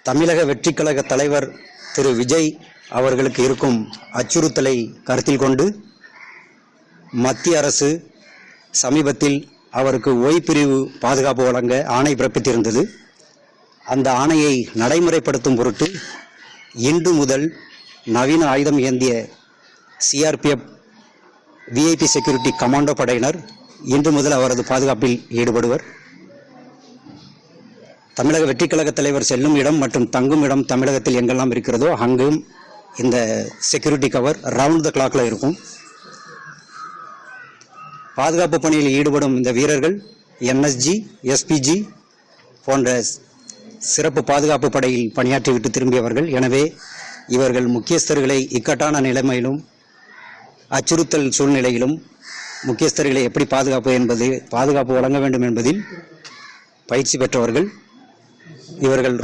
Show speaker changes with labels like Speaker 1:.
Speaker 1: தமிழக வெற்றிக் கழக தலைவர் திரு விஜய் அவர்களுக்கு இருக்கும் அச்சுறுத்தலை கருத்தில் கொண்டு மத்திய அரசு சமீபத்தில் அவருக்கு ஓய்பிரிவு பாதுகாப்பு வழங்க ஆணை பிறப்பித்திருந்தது. அந்த ஆணையை நடைமுறைப்படுத்தும் பொருட்டு இன்று முதல் நவீன ஆயுதம் ஏந்திய சிஆர்பிஎஃப் விஐபி செக்யூரிட்டி கமாண்டோ படையினர் இன்று முதல் அவரது பாதுகாப்பில் ஈடுபடுவர். தமிழக வெற்றிக் கழக தலைவர் செல்லும் இடம் மற்றும் தங்கும் இடம் தமிழகத்தில் எங்கெல்லாம் இருக்கிறதோ அங்கும் இந்த செக்யூரிட்டி கவர் ரவுண்ட் த கிளாக்ல இருக்கும். பாதுகாப்பு பணியில் ஈடுபடும் இந்த வீரர்கள் என்எஸ்ஜி, எஸ்பிஜி போன்ற சிறப்பு பாதுகாப்பு படையில் பணியாற்றிவிட்டு திரும்பியவர்கள். எனவே இவர்கள் முக்கியஸ்தர்களை இக்கட்டான நிலைமையிலும் அச்சுறுத்தல் சூழ்நிலையிலும் முக்கியஸ்தர்களை எப்படி பாதுகாப்பு வழங்க வேண்டும் என்பதில் பயிற்சி பெற்றவர்கள். இவர்கள்